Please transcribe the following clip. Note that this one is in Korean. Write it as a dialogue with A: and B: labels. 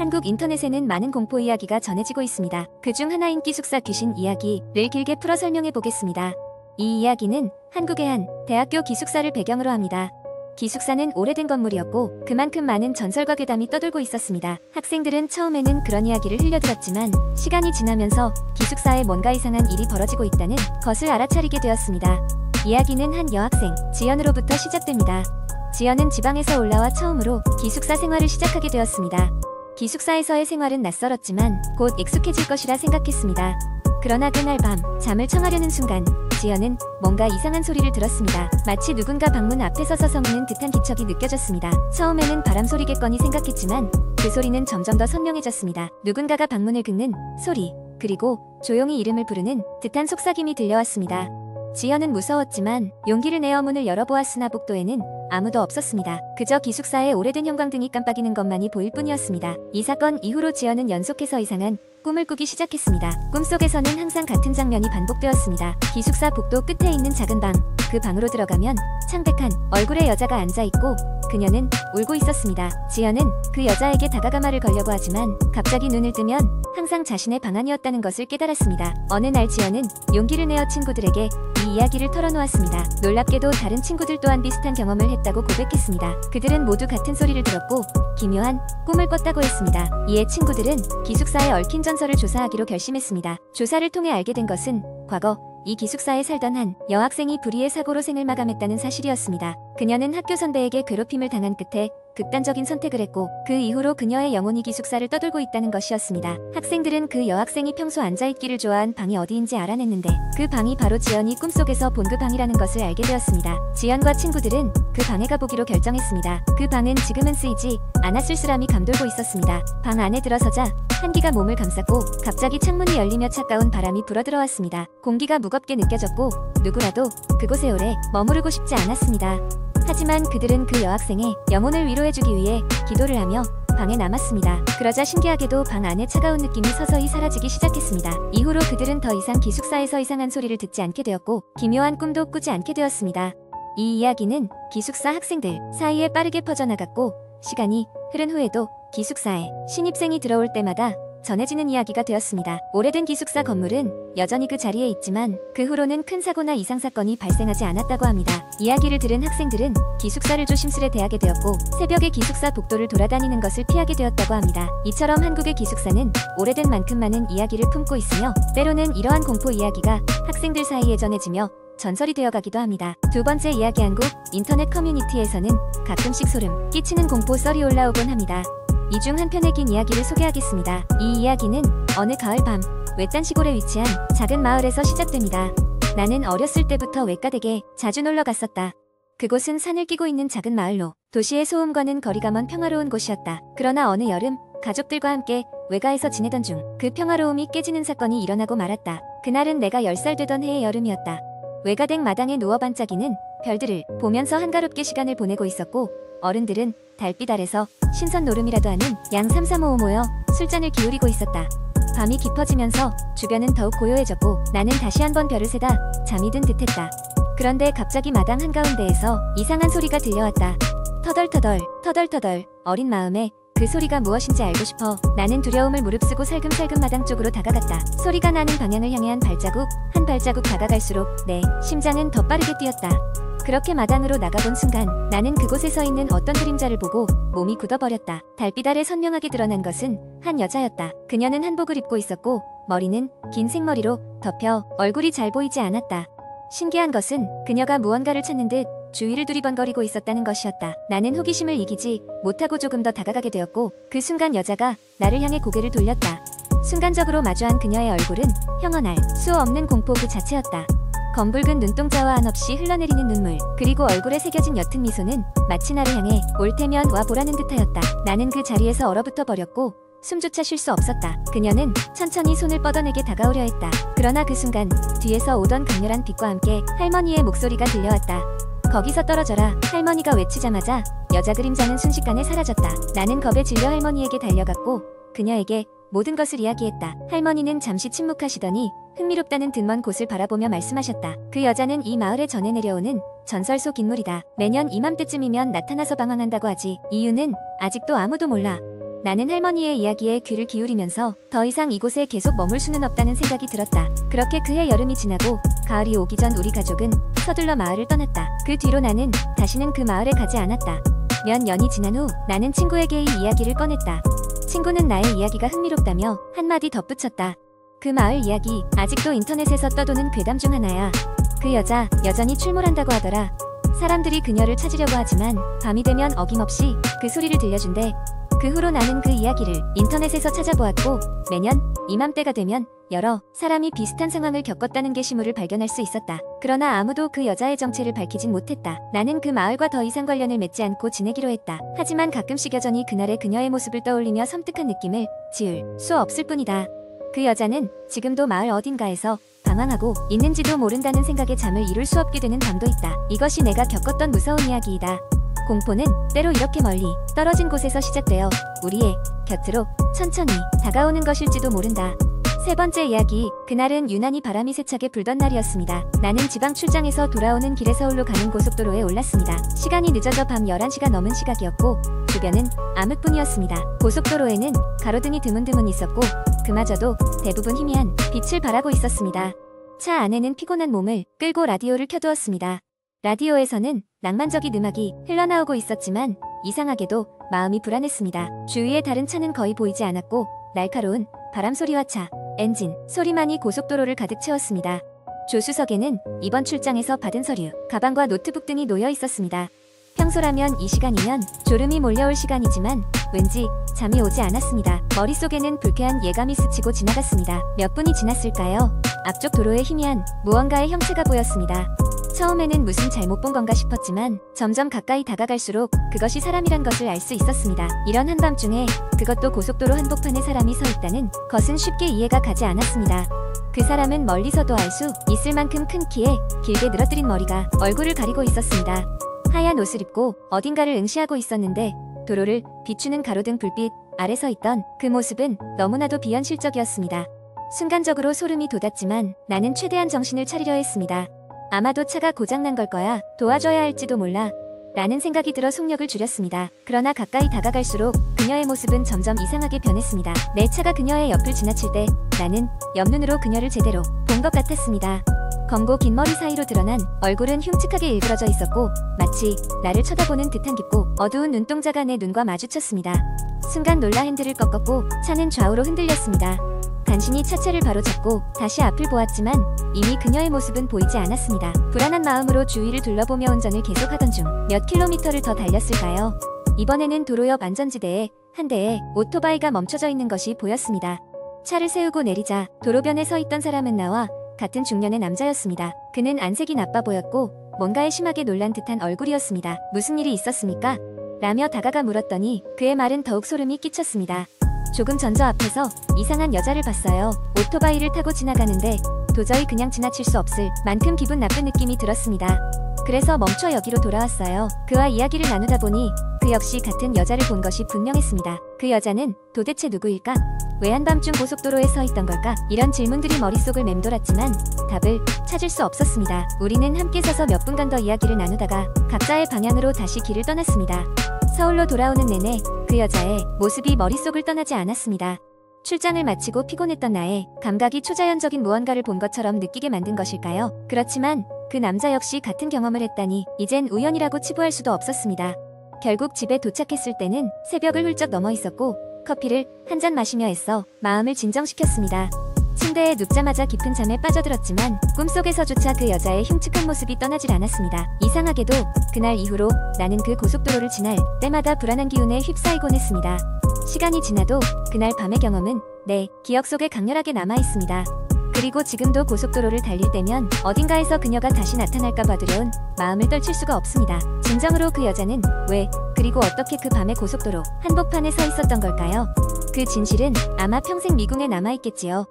A: 한국 인터넷에는 많은 공포 이야기가 전해지고 있습니다. 그중 하나인 기숙사 귀신 이야기를 길게 풀어 설명해 보겠습니다. 이 이야기는 한국의 한 대학교 기숙사를 배경으로 합니다. 기숙사는 오래된 건물이었고 그만큼 많은 전설과 괴담이 떠돌고 있었습니다. 학생들은 처음에는 그런 이야기를 흘려들었지만 시간이 지나면서 기숙사에 뭔가 이상한 일이 벌어지고 있다는 것을 알아차리게 되었습니다. 이야기는 한 여학생, 지연으로부터 시작됩니다. 지연은 지방에서 올라와 처음으로 기숙사 생활을 시작하게 되었습니다. 기숙사에서의 생활은 낯설었지만 곧 익숙해질 것이라 생각했습니다. 그러나 그날 밤 잠을 청하려는 순간 지연은 뭔가 이상한 소리를 들었습니다. 마치 누군가 방문 앞에 서서 성우는 듯한 기척이 느껴졌습니다. 처음에는 바람소리겠거니 생각했지만 그 소리는 점점 더 선명해졌습니다. 누군가가 방문을 긁는 소리, 그리고 조용히 이름을 부르는 듯한 속삭임이 들려왔습니다. 지연은 무서웠지만 용기를 내어 문을 열어보았으나 복도에는 아무도 없었습니다. 그저 기숙사의 오래된 형광등이 깜빡이는 것만이 보일 뿐이었습니다. 이 사건 이후로 지연은 연속해서 이상한 꿈을 꾸기 시작했습니다. 꿈속에서는 항상 같은 장면이 반복되었습니다. 기숙사 복도 끝에 있는 작은 방, 그 방으로 들어가면 창백한 얼굴의 여자가 앉아있고 그녀는 울고 있었습니다. 지연은 그 여자에게 다가가 말을 걸려고 하지만 갑자기 눈을 뜨면 항상 자신의 방 안이었다는 것을 깨달았습니다. 어느 날 지연은 용기를 내어 친구들에게 이 이야기를 털어놓았습니다. 놀랍게도 다른 친구들 또한 비슷한 경험을 했다고 고백했습니다. 그들은 모두 같은 소리를 들었고 기묘한 꿈을 꿨다고 했습니다. 이에 친구들은 기숙사에 얽힌 전설을 조사하기로 결심했습니다. 조사를 통해 알게 된 것은 과거 이 기숙사에 살던 한 여학생이 불의의 사고로 생을 마감했다는 사실이었습니다. 그녀는 학교 선배에게 괴롭힘을 당한 끝에 극단적인 선택을 했고 그 이후로 그녀의 영혼이 기숙사를 떠돌고 있다는 것이었습니다. 학생들은 그 여학생이 평소 앉아있기를 좋아한 방이 어디인지 알아냈는데 그 방이 바로 지연이 꿈속에서 본 그 방이라는 것을 알게 되었습니다. 지연과 친구들은 그 방에 가보기로 결정했습니다. 그 방은 지금은 쓰이지 않아 쓸쓸함이 감돌고 있었습니다. 방 안에 들어서자 한기가 몸을 감쌌고 갑자기 창문이 열리며 차가운 바람이 불어들어왔습니다. 공기가 무겁게 느껴졌고 누구라도 그곳에 오래 머무르고 싶지 않았습니다. 하지만 그들은 그 여학생의 영혼을 위로해주기 위해 기도를 하며 방에 남았습니다. 그러자 신기하게도 방 안에 차가운 느낌이 서서히 사라지기 시작했습니다. 이후로 그들은 더 이상 기숙사에서 이상한 소리를 듣지 않게 되었고 기묘한 꿈도 꾸지 않게 되었습니다. 이 이야기는 기숙사 학생들 사이에 빠르게 퍼져나갔고 시간이 흐른 후에도 기숙사에 신입생이 들어올 때마다 전해지는 이야기가 되었습니다. 오래된 기숙사 건물은 여전히 그 자리에 있지만 그 후로는 큰 사고나 이상사건이 발생하지 않았다고 합니다. 이야기를 들은 학생들은 기숙사를 조심스레 대하게 되었고 새벽에 기숙사 복도를 돌아다니는 것을 피하게 되었다고 합니다. 이처럼 한국의 기숙사는 오래된 만큼 많은 이야기를 품고 있으며 때로는 이러한 공포 이야기가 학생들 사이에 전해지며 전설이 되어가기도 합니다. 두 번째 이야기 한국 인터넷 커뮤니티에서는 가끔씩 소름 끼치는 공포 썰이 올라오곤 합니다. 이 중 한 편의 긴 이야기를 소개하겠습니다. 이 이야기는 어느 가을 밤 외딴 시골에 위치한 작은 마을에서 시작됩니다. 나는 어렸을 때부터 외가댁에 자주 놀러 갔었다. 그곳은 산을 끼고 있는 작은 마을로 도시의 소음과는 거리가 먼 평화로운 곳이었다. 그러나 어느 여름 가족들과 함께 외가에서 지내던 중 그 평화로움이 깨지는 사건이 일어나고 말았다. 그날은 내가 10살 되던 해의 여름이었다. 외가댁 마당에 누워 반짝이는 별들을 보면서 한가롭게 시간을 보내고 있었고 어른들은 달빛 아래서 신선 노름이라도 하는 양 3, 4, 5 모여 술잔을 기울이고 있었다. 밤이 깊어지면서 주변은 더욱 고요해졌고 나는 다시 한번 별을 세다 잠이 든 듯했다. 그런데 갑자기 마당 한가운데에서 이상한 소리가 들려왔다. 터덜터덜 터덜터덜. 어린 마음에 그 소리가 무엇인지 알고 싶어 나는 두려움을 무릅쓰고 살금살금 마당 쪽으로 다가갔다. 소리가 나는 방향을 향해 한 발자국 다가갈수록 내 심장은 더 빠르게 뛰었다. 그렇게 마당으로 나가본 순간 나는 그곳에 서 있는 어떤 그림자를 보고 몸이 굳어버렸다. 달빛 아래 선명하게 드러난 것은 한 여자였다. 그녀는 한복을 입고 있었고 머리는 긴 생머리로 덮여 얼굴이 잘 보이지 않았다. 신기한 것은 그녀가 무언가를 찾는 듯 주위를 두리번거리고 있었다는 것이었다. 나는 호기심을 이기지 못하고 조금 더 다가가게 되었고 그 순간 여자가 나를 향해 고개를 돌렸다. 순간적으로 마주한 그녀의 얼굴은 형언할 수 없는 공포 그 자체였다. 검붉은 눈동자와 한없이 흘러내리는 눈물 그리고 얼굴에 새겨진 옅은 미소는 마치 나를 향해 올 테면 와 보라는 듯하였다. 나는 그 자리에서 얼어붙어 버렸고 숨조차 쉴 수 없었다. 그녀는 천천히 손을 뻗어내게 다가오려 했다. 그러나 그 순간 뒤에서 오던 강렬한 빛과 함께 할머니의 목소리가 들려왔다. 거기서 떨어져라. 할머니가 외치자마자 여자 그림자는 순식간에 사라졌다. 나는 겁에 질려 할머니에게 달려갔고 그녀에게 모든 것을 이야기했다. 할머니는 잠시 침묵하시더니 흥미롭다는 듯 먼 곳을 바라보며 말씀하셨다. 그 여자는 이 마을에 전해 내려오는 전설 속 인물이다. 매년 이맘때쯤이면 나타나서 방황한다고 하지. 이유는 아직도 아무도 몰라. 나는 할머니의 이야기에 귀를 기울이면서 더 이상 이곳에 계속 머물 수는 없다는 생각이 들었다. 그렇게 그해 여름이 지나고 가을이 오기 전 우리 가족은 서둘러 마을을 떠났다. 그 뒤로 나는 다시는 그 마을에 가지 않았다. 몇 년이 지난 후 나는 친구에게 이 이야기를 꺼냈다. 친구는 나의 이야기가 흥미롭다며 한마디 덧붙였다. 그 마을 이야기 아직도 인터넷에서 떠도는 괴담 중 하나야. 그 여자 여전히 출몰한다고 하더라. 사람들이 그녀를 찾으려고 하지만 밤이 되면 어김없이 그 소리를 들려준대. 그 후로 나는 그 이야기를 인터넷에서 찾아보았고 매년 이맘때가 되면 여러 사람이 비슷한 상황을 겪었다는 게시물을 발견할 수 있었다. 그러나 아무도 그 여자의 정체를 밝히진 못했다. 나는 그 마을과 더 이상 관련을 맺지 않고 지내기로 했다. 하지만 가끔씩 여전히 그날의 그녀의 모습을 떠올리며 섬뜩한 느낌을 지울 수 없을 뿐이다. 그 여자는 지금도 마을 어딘가에서 방황하고 있는지도 모른다는 생각에 잠을 이룰 수 없게 되는 밤도 있다. 이것이 내가 겪었던 무서운 이야기이다. 공포는 때로 이렇게 멀리 떨어진 곳에서 시작되어 우리의 곁으로 천천히 다가오는 것일지도 모른다. 세 번째 이야기. 그날은 유난히 바람이 세차게 불던 날이었습니다. 나는 지방 출장에서 돌아오는 길에 서울로 가는 고속도로에 올랐습니다. 시간이 늦어져 밤 11시가 넘은 시각이었고 주변은 암흑뿐이었습니다. 고속도로에는 가로등이 드문드문 있었고 그마저도 대부분 희미한 빛을 발하고 있었습니다. 차 안에는 피곤한 몸을 끌고 라디오를 켜두었습니다. 라디오에서는 낭만적인 음악이 흘러나오고 있었지만 이상하게도 마음이 불안했습니다. 주위에 다른 차는 거의 보이지 않았고 날카로운 바람 소리와 차, 엔진 소리만이 고속도로를 가득 채웠습니다. 조수석에는 이번 출장에서 받은 서류, 가방과 노트북 등이 놓여 있었습니다. 평소라면 이 시간이면 졸음이 몰려올 시간이지만 왠지 잠이 오지 않았습니다. 머릿속에는 불쾌한 예감이 스치고 지나갔습니다. 몇 분이 지났을까요? 앞쪽 도로에 희미한 무언가의 형체가 보였습니다. 처음에는 무슨 잘못 본 건가 싶었지만 점점 가까이 다가갈수록 그것이 사람이란 것을 알 수 있었습니다. 이런 한밤중에 그것도 고속도로 한복판에 사람이 서 있다는 것은 쉽게 이해가 가지 않았습니다. 그 사람은 멀리서도 알 수 있을 만큼 큰 키에 길게 늘어뜨린 머리가 얼굴을 가리고 있었습니다. 하얀 옷을 입고 어딘가를 응시하고 있었는데 도로를 비추는 가로등 불빛 아래 서 있던 그 모습은 너무나도 비현실적이었습니다. 순간적으로 소름이 돋았지만 나는 최대한 정신을 차리려 했습니다. 아마도 차가 고장난 걸 거야. 도와줘야 할지도 몰라. 라는 생각이 들어 속력을 줄였습니다. 그러나 가까이 다가갈수록 그녀의 모습은 점점 이상하게 변했습니다. 내 차가 그녀의 옆을 지나칠 때 나는 옆눈으로 그녀를 제대로 본 것 같았습니다. 검고 긴 머리 사이로 드러난 얼굴은 흉측하게 일그러져 있었고 마치 나를 쳐다보는 듯한 깊고 어두운 눈동자가 내 눈과 마주쳤습니다. 순간 놀라 핸들을 꺾었고 차는 좌우로 흔들렸습니다. 간신히 차체를 바로잡고 다시 앞을 보았지만 이미 그녀의 모습은 보이지 않았습니다. 불안한 마음으로 주위를 둘러보며 운전을 계속하던 중 몇 킬로미터를 더 달렸을까요? 이번에는 도로 옆 안전지대에 한 대의 오토바이가 멈춰져 있는 것이 보였습니다. 차를 세우고 내리자 도로변에 서 있던 사람은 나와 같은 중년의 남자였습니다. 그는 안색이 나빠 보였고 뭔가에 심하게 놀란 듯한 얼굴이었습니다. 무슨 일이 있었습니까? 라며 다가가 물었더니 그의 말은 더욱 소름이 끼쳤습니다. 조금 전 저 앞에서 이상한 여자를 봤어요. 오토바이를 타고 지나가는데 도저히 그냥 지나칠 수 없을 만큼 기분 나쁜 느낌이 들었습니다. 그래서 멈춰 여기로 돌아왔어요. 그와 이야기를 나누다 보니 그 역시 같은 여자를 본 것이 분명했습니다. 그 여자는 도대체 누구일까? 왜 한밤중 고속도로에 서 있던 걸까? 이런 질문들이 머릿속을 맴돌았지만 답을 찾을 수 없었습니다. 우리는 함께 서서 몇 분간 더 이야기를 나누다가 각자의 방향으로 다시 길을 떠났습니다. 서울로 돌아오는 내내 그 여자의 모습이 머릿속을 떠나지 않았습니다. 출장을 마치고 피곤했던 나의 감각이 초자연적인 무언가를 본 것처럼 느끼게 만든 것일까요? 그렇지만 그 남자 역시 같은 경험을 했다니 이젠 우연이라고 치부할 수도 없었습니다. 결국 집에 도착했을 때는 새벽을 훌쩍 넘어 있었고 커피를 한 잔 마시며 애써 마음을 진정시켰습니다. 침대에 눕자마자 깊은 잠에 빠져들었지만 꿈속에서조차 그 여자의 흉측한 모습이 떠나질 않았습니다. 이상하게도 그날 이후로 나는 그 고속도로를 지날 때마다 불안한 기운에 휩싸이곤 했습니다. 시간이 지나도 그날 밤의 경험은 내 기억 속에 강렬하게 남아있습니다. 그리고 지금도 고속도로를 달릴 때면 어딘가에서 그녀가 다시 나타날까봐 두려운 마음을 떨칠 수가 없습니다. 진정으로 그 여자는 왜 그리고 어떻게 그 밤의 고속도로 한복판에 서 있었던 걸까요? 그 진실은 아마 평생 미궁에 남아있겠지요.